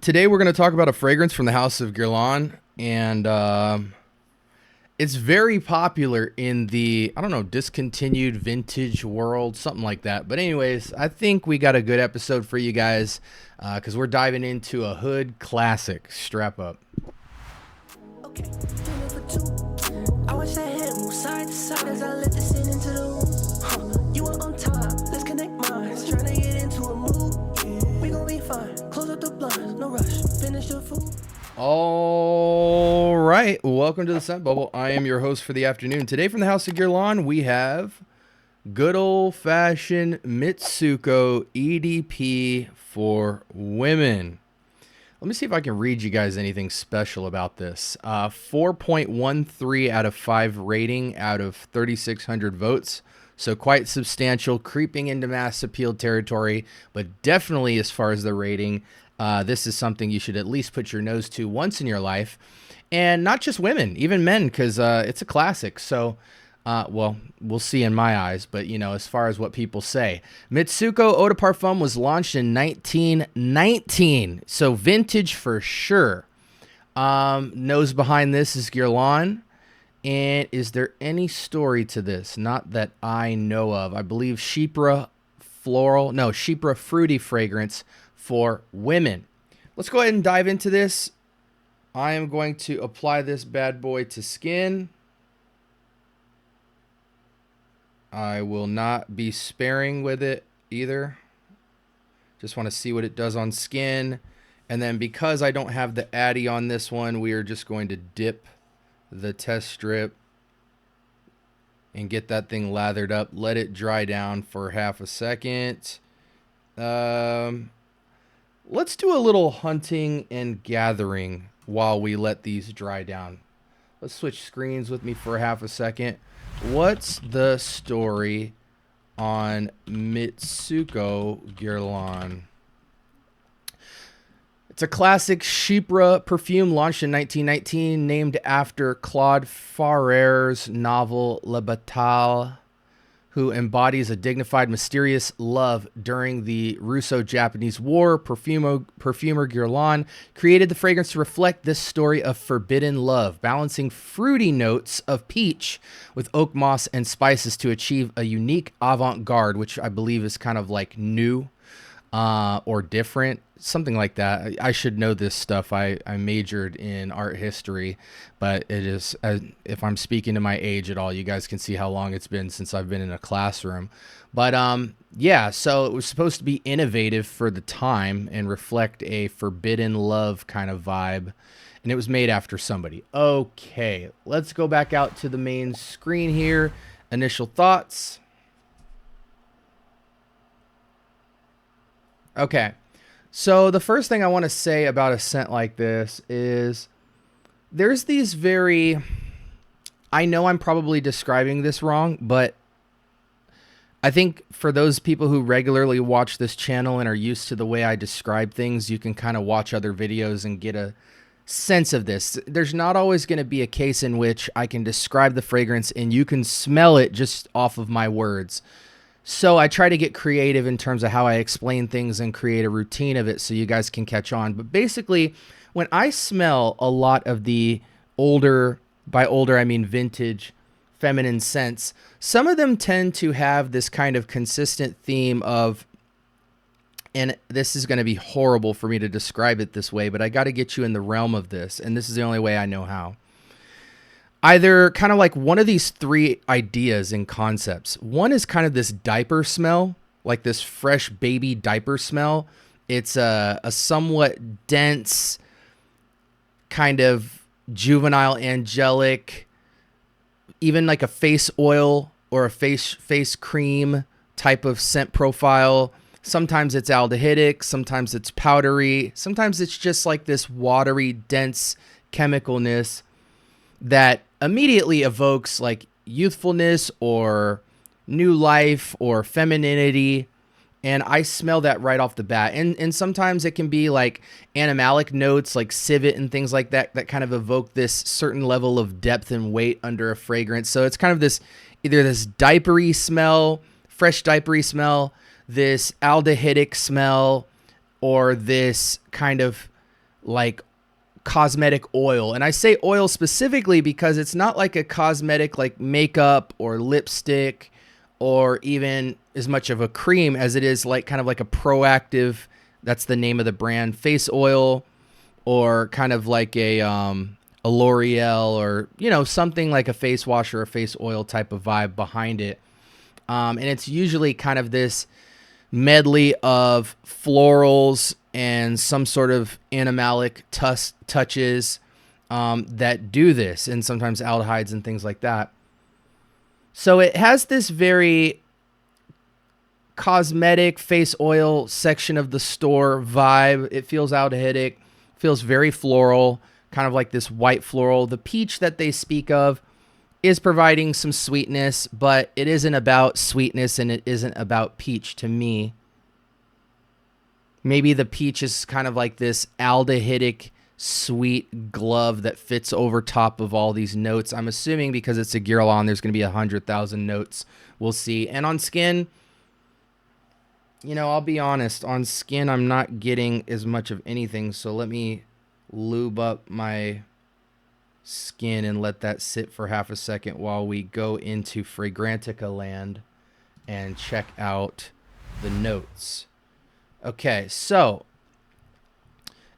Today we're going to talk about a fragrance from the House of Guerlain, and it's very popular in the, I don't know, discontinued vintage world, something like that. But anyways, I think we got a good episode for you guys because we're diving into a hood classic. Strap up. Okay, I watch that head move side to side as I let this in into the room. You are on top, let's connect minds. Trying to get into a mood. We gon' be fine. Close up the blinds, no rush. Finish the food. All right, welcome to the Scent Bubble. I am your host for the afternoon. Today from the House of Guerlain, we have good old-fashioned Mitsouko EDP for women. Let me see if I can read you guys anything special about this. 4.13 out of 5 rating out of 3,600 votes. So quite substantial, creeping into mass appeal territory, but definitely as far as the rating, this is something you should at least put your nose to once in your life. And not just women, even men, because it's a classic. So, well, we'll see in my eyes, but, you know, as far as what people say. Mitsouko Eau de Parfum was launched in 1919, so vintage for sure. Nose behind this is Guerlain. And is there any story to this? Not that I know of. I believe Chypre Fruity fragrance for women. Let's go ahead and dive into this. I am going to apply this bad boy to skin. I will not be sparing with it either. Just want to see what it does on skin. And then because I don't have the Addy on this one, we are just going to dip the test strip and get that thing lathered up. Let it dry down for half a second. Let's do a little hunting and gathering while we let these dry down. Let's switch screens with me for half a second. What's the story on Mitsouko Guerlain? It's a classic Chypre perfume launched in 1919, named after Claude Farrer's novel Le Batal, who embodies a dignified, mysterious love during the Russo-Japanese War. Perfumer Guerlain created the fragrance to reflect this story of forbidden love, balancing fruity notes of peach with oak moss and spices to achieve a unique avant-garde, which I believe is kind of like new or different, something like that. I should know this stuff. I majored in art history, but it is, if I'm speaking to my age at all, you guys can see how long it's been since I've been in a classroom. But yeah, so it was supposed to be innovative for the time and reflect a forbidden love kind of vibe, and it was made after somebody. Okay, let's go back out to the main screen here. Initial thoughts. Okay, so the first thing I want to say about a scent like this is there's these I know I'm probably describing this wrong, but I think for those people who regularly watch this channel and are used to the way I describe things, you can kind of watch other videos and get a sense of this. There's not always going to be a case in which I can describe the fragrance and you can smell it just off of my words. So I try to get creative in terms of how I explain things and create a routine of it so you guys can catch on. But basically, when I smell a lot of the older, by older I mean vintage, feminine scents, some of them tend to have this kind of consistent theme of, and this is going to be horrible for me to describe it this way, but I got to get you in the realm of this, and this is the only way I know how. Either kind of like one of these three ideas and concepts. One is kind of this diaper smell, like this fresh baby diaper smell. It's a somewhat dense, kind of juvenile, angelic, even like a face oil or a face cream type of scent profile. Sometimes it's aldehydic, sometimes it's powdery, sometimes it's just like this watery, dense chemicalness that immediately evokes like youthfulness or new life or femininity. And I smell that right off the bat. And sometimes it can be like animalic notes like civet and things like that that kind of evoke this certain level of depth and weight under a fragrance. So it's kind of this, either this diapery smell, fresh diapery smell, this aldehydic smell, or this kind of like cosmetic oil. And I say oil specifically because it's not like a cosmetic like makeup or lipstick or even as much of a cream as it is like kind of like a proactive, that's the name of the brand, face oil, or kind of like a L'Oreal, or, you know, something like a face wash or a face oil type of vibe behind it. And it's usually kind of this medley of florals and some sort of animalic touches that do this, and sometimes aldehydes and things like that. So it has this very cosmetic face oil section of the store vibe. It feels aldehydic, feels very floral, kind of like this white floral. The peach that they speak of is providing some sweetness, but it isn't about sweetness and it isn't about peach to me. Maybe the peach is kind of like this aldehydic sweet glove that fits over top of all these notes. I'm assuming because it's a Guerlain, there's going to be 100,000 notes. We'll see. And on skin, you know, I'll be honest, on skin, I'm not getting as much of anything. So let me lube up my skin and let that sit for half a second while we go into Fragrantica land and check out the notes. Okay, so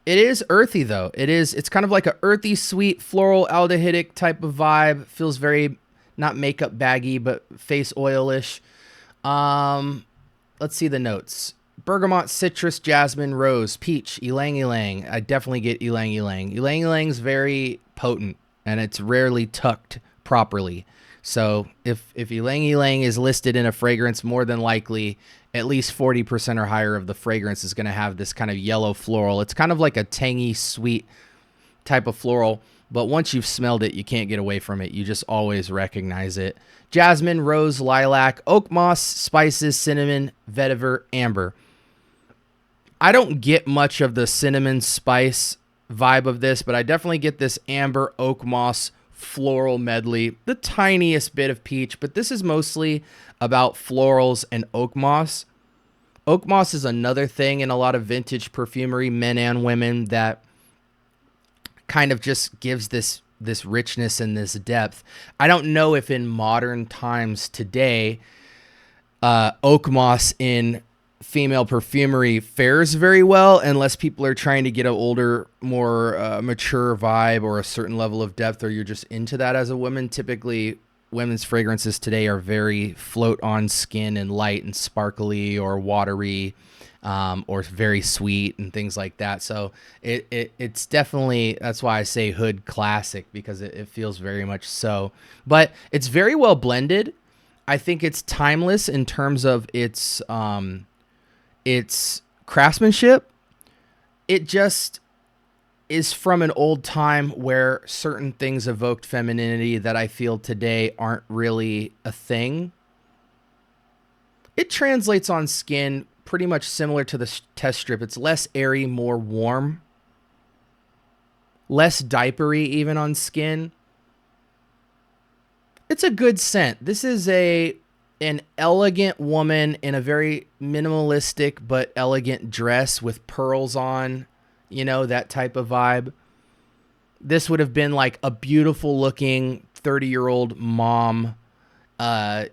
it is earthy though. It's kind of like a earthy, sweet, floral, aldehydic type of vibe. Feels very not makeup baggy, but face oilish. Let's see the notes. Bergamot, citrus, jasmine, rose, peach, ylang-ylang. I definitely get ylang-ylang. Ylang-ylan's very potent, and it's rarely tucked properly. So if ylang-ylang is listed in a fragrance, more than likely at least 40% or higher of the fragrance is going to have this kind of yellow floral. It's kind of like a tangy, sweet type of floral, but once you've smelled it, you can't get away from it. You just always recognize it. Jasmine, rose, lilac, oakmoss, spices, cinnamon, vetiver, amber. I don't get much of the cinnamon spice vibe of this, but I definitely get this amber, oakmoss, floral medley, the tiniest bit of peach, but this is mostly about florals and oak moss. Oak moss is another thing in a lot of vintage perfumery, men and women, that kind of just gives this richness and this depth. I don't know if in modern times today, oak moss in female perfumery fares very well, unless people are trying to get an older, more mature vibe or a certain level of depth, or you're just into that as a woman. Typically, women's fragrances today are very float on skin and light and sparkly or watery, or very sweet and things like that. So it's definitely, that's why I say hood classic, because it feels very much so. But it's very well blended. I think it's timeless in terms of its craftsmanship. It just is from an old time where certain things evoked femininity that I feel today aren't really a thing. It translates on skin pretty much similar to the test strip. It's less airy, more warm, less diapery even on skin. It's a good scent. This is an elegant woman in a very minimalistic but elegant dress with pearls on, you know, that type of vibe. This would have been like a beautiful looking 30-year-old mom,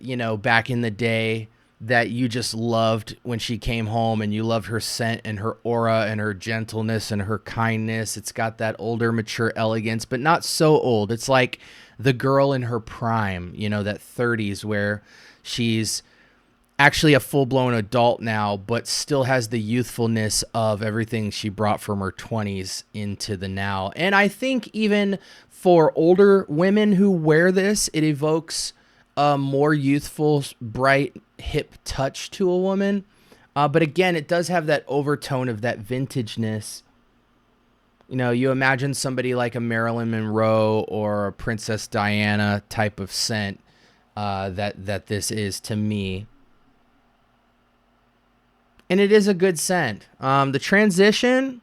you know, back in the day, that you just loved when she came home, and you loved her scent and her aura and her gentleness and her kindness. It's got that older, mature elegance, but not so old. It's like the girl in her prime, you know, that 30s where she's actually a full-blown adult now, but still has the youthfulness of everything she brought from her 20s into the now. And I think even for older women who wear this, it evokes a more youthful, bright, hip touch to a woman. But again, it does have that overtone of that vintageness. You know, you imagine somebody like a Marilyn Monroe or a Princess Diana type of scent that this is to me. And it is a good scent. The transition,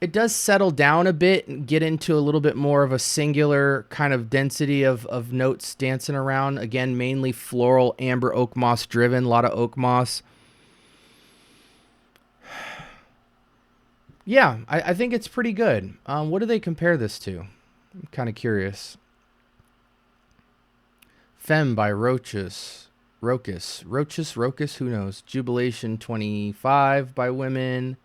it does settle down a bit and get into a little bit more of a singular kind of density of notes dancing around. Again, mainly floral, amber, oak moss driven, a lot of oak moss. Yeah, I think it's pretty good. What do they compare this to? I'm kind of curious. Femme by Rochus. Rochus, who knows? Jubilation 25 by Women.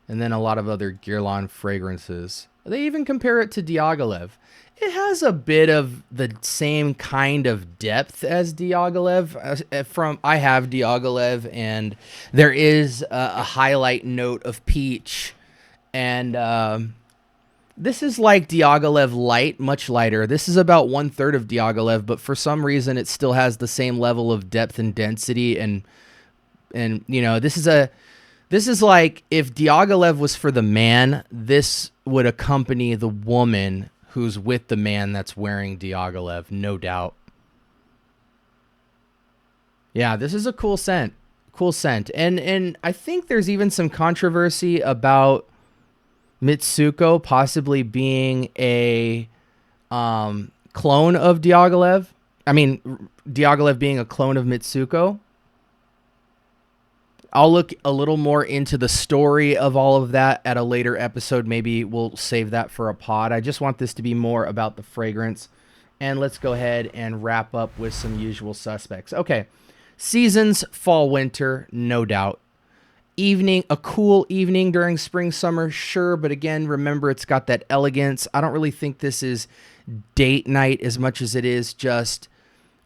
And then a lot of other Guerlain fragrances. They even compare it to Diaghilev. It has a bit of the same kind of depth as Diaghilev. I have Diaghilev, and there is a highlight note of peach. And this is like Diaghilev light, much lighter. This is about 1/3 of Diaghilev, but for some reason it still has the same level of depth and density. And you know, this is like if Diaghilev was for the man, this would accompany the woman who's with the man that's wearing Diaghilev, no doubt. Yeah, this is a cool scent. Cool scent. And I think there's even some controversy about Mitsouko possibly being a clone of Diaghilev. I mean, Diaghilev being a clone of Mitsouko. I'll look a little more into the story of all of that at a later episode. Maybe we'll save that for a pod. I just want this to be more about the fragrance. And let's go ahead and wrap up with some usual suspects. Okay, seasons, fall, winter, no doubt. Evening, a cool evening during spring, summer, sure. But again, remember, it's got that elegance. I don't really think this is date night as much as it is just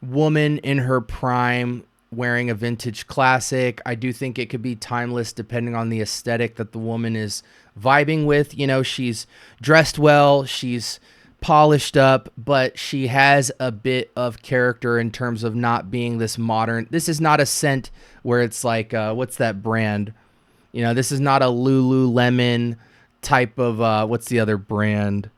woman in her prime wearing a vintage classic. I do think it could be timeless depending on the aesthetic that the woman is vibing with. You know, she's dressed well, she's polished up, but she has a bit of character in terms of not being this modern. This is not a scent where it's like, what's that brand? You know, this is not a Lululemon type of, what's the other brand?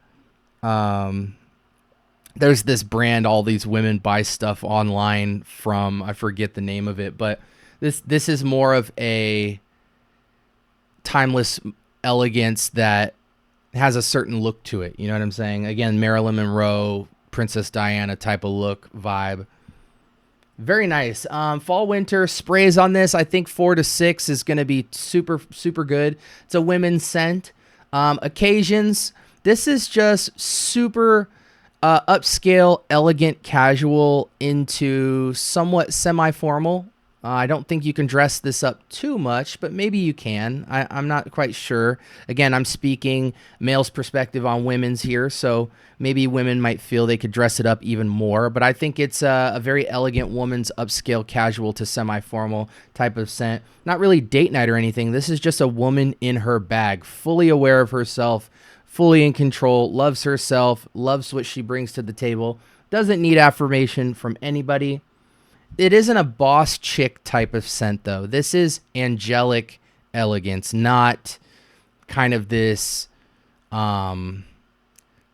There's this brand all these women buy stuff online from, I forget the name of it, but this is more of a timeless elegance that has a certain look to it. You know what I'm saying? Again, Marilyn Monroe, Princess Diana type of look, vibe. Very nice. Fall, winter sprays on this. I think 4 to 6 is going to be super, super good. It's a women's scent. Occasions. This is just super upscale, elegant, casual into somewhat semi-formal. I don't think you can dress this up too much, but maybe you can. I'm not quite sure. Again, I'm speaking male's perspective on women's here, so maybe women might feel they could dress it up even more. But I think it's a very elegant woman's upscale, casual to semi-formal type of scent. Not really date night or anything. This is just a woman in her bag, fully aware of herself, fully in control, loves herself, loves what she brings to the table, doesn't need affirmation from anybody. It isn't a boss chick type of scent, though. This is angelic elegance, not kind of this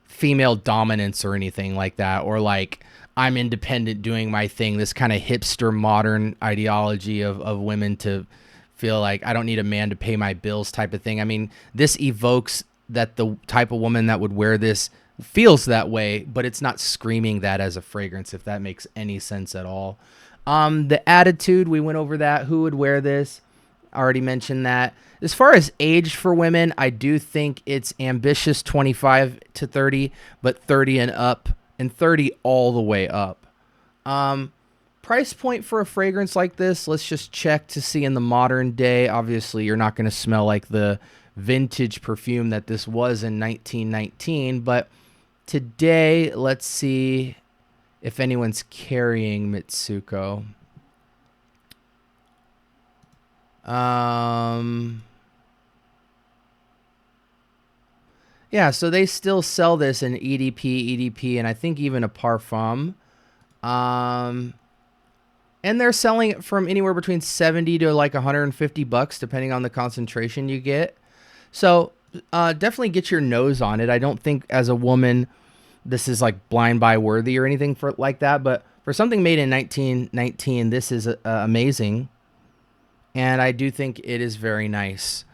female dominance or anything like that, or like I'm independent doing my thing, this kind of hipster modern ideology of women to feel like I don't need a man to pay my bills type of thing. I mean, this evokes that the type of woman that would wear this feels that way, but it's not screaming that as a fragrance, if that makes any sense at all. The attitude, we went over that. Who would wear this? I already mentioned that. As far as age for women, I do think it's ambitious 25 to 30, but 30 and up, and 30 all the way up. Price point for a fragrance like this, let's just check to see in the modern day. Obviously, you're not going to smell like the vintage perfume that this was in 1919, but today, let's see if anyone's carrying Mitsouko. Yeah, so they still sell this in EDP, and I think even a Parfum. And they're selling it from anywhere between 70 to like $150, depending on the concentration you get. So definitely get your nose on it. I don't think as a woman this is like blind buy worthy or anything for like that, but for something made in 1919, this is amazing, and I do think it is very nice.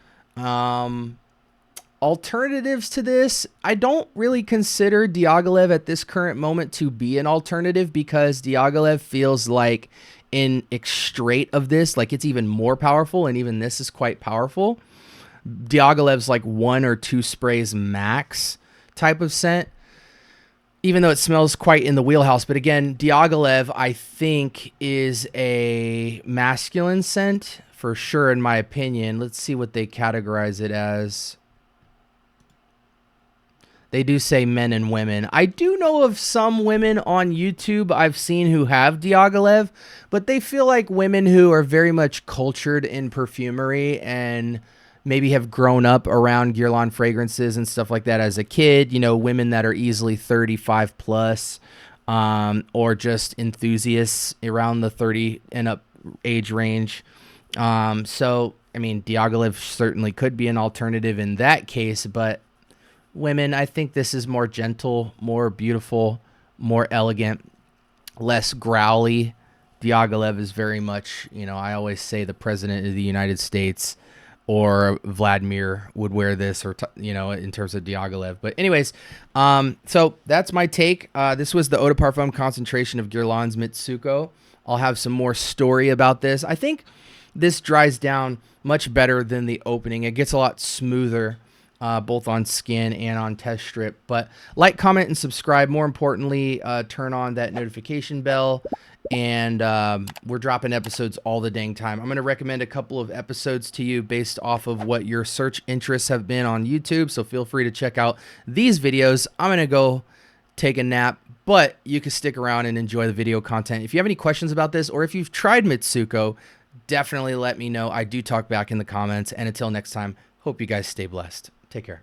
Alternatives to this, I don't really consider Diaghilev at this current moment to be an alternative, because Diaghilev feels like in extrait of this, like it's even more powerful, and even this is quite powerful. Diaghilev's like 1 or 2 sprays max type of scent, even though it smells quite in the wheelhouse. But again, Diaghilev, I think, is a masculine scent for sure, in my opinion. Let's see what they categorize it as. They do say men and women. I do know of some women on YouTube I've seen who have Diaghilev, but they feel like women who are very much cultured in perfumery and maybe have grown up around Guerlain fragrances and stuff like that as a kid. You know, women that are easily 35 plus, or just enthusiasts around the 30 and up age range. So, I mean, Diaghilev certainly could be an alternative in that case, but women, I think this is more gentle, more beautiful, more elegant, less growly. Diaghilev is very much, you know, I always say the president of the United States or Vladimir would wear this, or, you know, in terms of Diaghilev. But anyways, so that's my take. This was the Eau de Parfum concentration of Guerlain's Mitsouko. I'll have some more story about this. I think this dries down much better than the opening. It gets a lot smoother, both on skin and on test strip. But like, comment, and subscribe. More importantly, turn on that notification bell. And we're dropping episodes all the dang time. I'm going to recommend a couple of episodes to you based off of what your search interests have been on YouTube. So feel free to check out these videos. I'm going to go take a nap, but you can stick around and enjoy the video content. If you have any questions about this, or if you've tried Mitsouko, definitely let me know. I do talk back in the comments. And until next time, hope you guys stay blessed. Take care.